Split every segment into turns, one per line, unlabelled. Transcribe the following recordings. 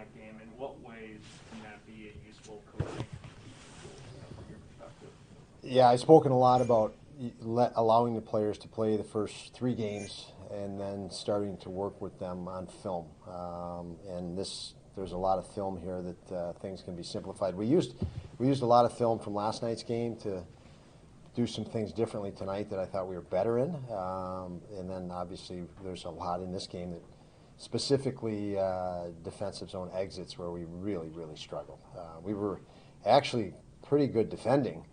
that game. In what ways can that be a useful coaching tool, from your perspective?
Yeah, I've spoken a lot about allowing the players to play the first 3 games and then starting to work with them on film. There's a lot of film here that things can be simplified. We used a lot of film from last night's game to do some things differently tonight that I thought we were better in. And then obviously there's a lot in this game that specifically defensive zone exits where we really, really struggled. We were actually pretty good defending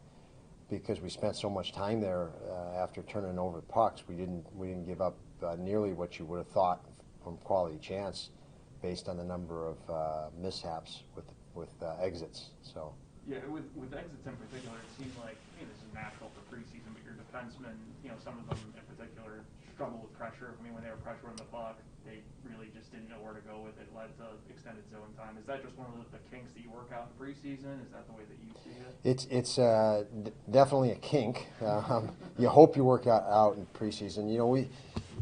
because we spent so much time there after turning over pucks. We didn't give up nearly what you would have thought from quality chance based on the number of mishaps with exits. So.
Yeah, with exits in particular, it seems like this is natural for preseason, but your defensemen, some of them in particular struggle with pressure. I mean, when they were pressuring the puck, they really just didn't know where to go with it. It led to extended zone time. Is that just one of the kinks that you work out in preseason? Is that the way that you see it?
It's definitely a kink. You hope you work out in preseason.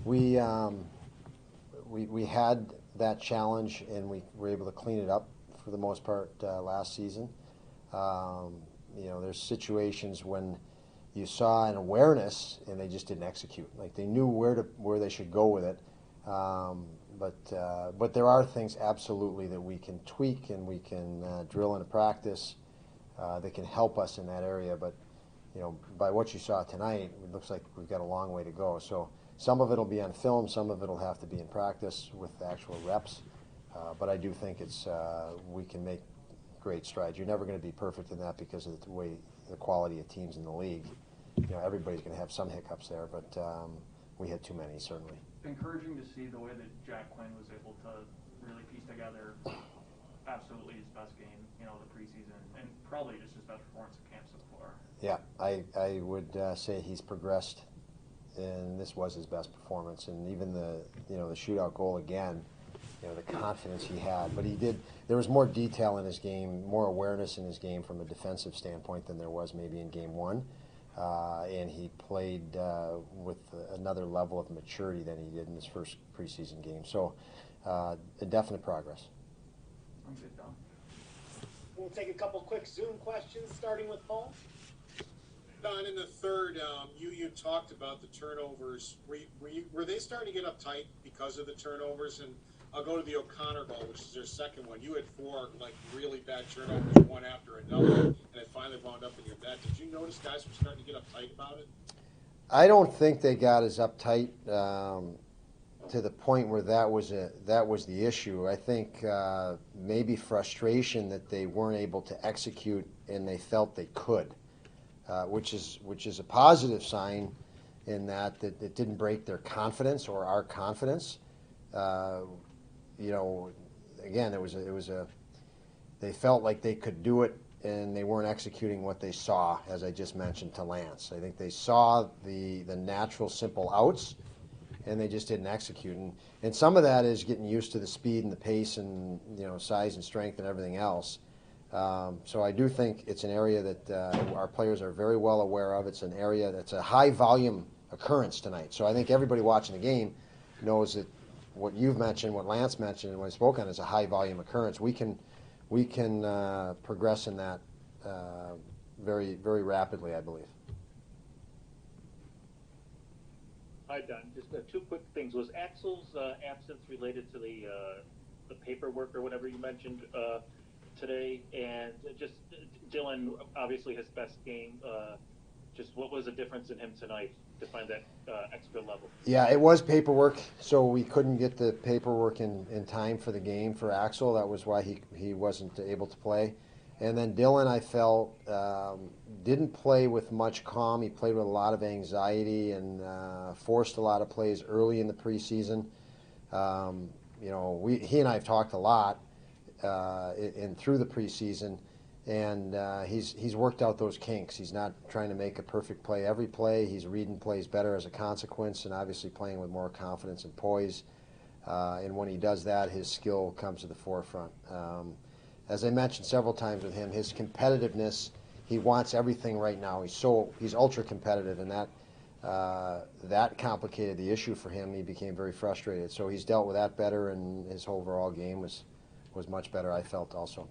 We had that challenge and we were able to clean it up for the most part last season. There's situations when you saw an awareness and they just didn't execute. Like they knew where they should go with it. But there are things absolutely that we can tweak and we can drill into practice that can help us in that area. But by what you saw tonight, it looks like we've got a long way to go. So some of it will be on film, some of it will have to be in practice with actual reps. But I do think we can make great strides. You're never going to be perfect in that because of the quality of teams in the league. Everybody's going to have some hiccups there, but we had too many, certainly.
Encouraging to see the way that Jack Quinn was able to really piece together absolutely his best game, the preseason, and probably just his best performance in camp so far.
Yeah, I would say he's progressed, and this was his best performance, and even the shootout goal again. The confidence he had, but there was more detail in his game, more awareness in his game from a defensive standpoint than there was maybe in game 1, and he played with another level of maturity than he did in his first preseason game. So a definite progress.
I'm good, Don.
We'll take a couple quick Zoom questions, starting with Paul.
Don, in the third, you talked about the turnovers. Were they starting to get uptight because of the turnovers? And I'll go to the O'Connor goal, which is their second one. You had 4 really bad turnovers, one after another, and it finally wound up in your net. Did you notice guys were starting to get uptight about it?
I don't think they got as uptight to the point where that was the issue. I think maybe frustration that they weren't able to execute and they felt they could, which is a positive sign in that it didn't break their confidence or our confidence. Again, they felt like they could do it and they weren't executing what they saw, as I just mentioned to Lance. I think they saw the natural simple outs and they just didn't execute. And some of that is getting used to the speed and the pace and size and strength and everything else. So I do think it's an area that our players are very well aware of. It's an area that's a high volume occurrence tonight. So I think everybody watching the game knows that what you've mentioned, what Lance mentioned, and what I spoke on is a high volume occurrence. We can progress in that very, very rapidly, I believe.
Hi, Don. Just 2 quick things. Was Axel's absence related to the paperwork or whatever you mentioned today? And just Dylan, obviously his best game. Just what was the difference in him tonight to find that extra level?
Yeah, it was paperwork, so we couldn't get the paperwork in time for the game for Axel. That was why he wasn't able to play. And then Dylan, I felt, didn't play with much calm. He played with a lot of anxiety and forced a lot of plays early in the preseason. He and I have talked a lot through the preseason. And he's worked out those kinks. He's not trying to make a perfect play every play. He's reading plays better as a consequence and obviously playing with more confidence and poise. And when he does that, his skill comes to the forefront. As I mentioned several times with him, his competitiveness, he wants everything right now. He's ultra competitive, and that complicated the issue for him. He became very frustrated. So he's dealt with that better, and his overall game was was much better, I felt also.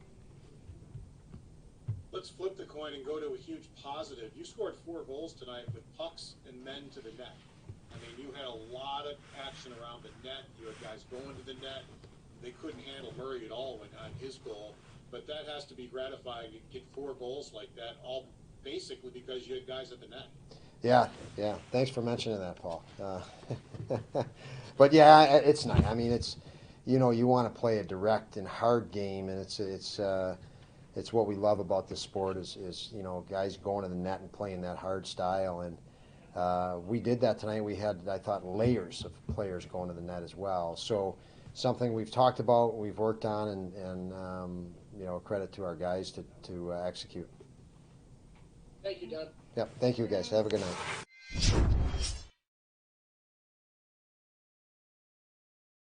Let's flip the coin and go to a huge positive. You scored 4 goals tonight with pucks and men to the net. I mean, you had a lot of action around the net. You had guys going to the net. They couldn't handle Murray at all on his goal. But that has to be gratifying to get 4 goals like that, all basically because you had guys at the net.
Yeah. Thanks for mentioning that, Paul. But yeah, it's nice. I mean, it's, you know, you want to play a direct and hard game, and it's what we love about this sport is you know, guys going to the net and playing that hard style, and we did that tonight. We had, I thought, layers of players going to the net as well. So something we've talked about, we've worked on, and you know, credit to our guys to execute.
Thank you, Don.
Yep. Thank you, guys. Have a good night.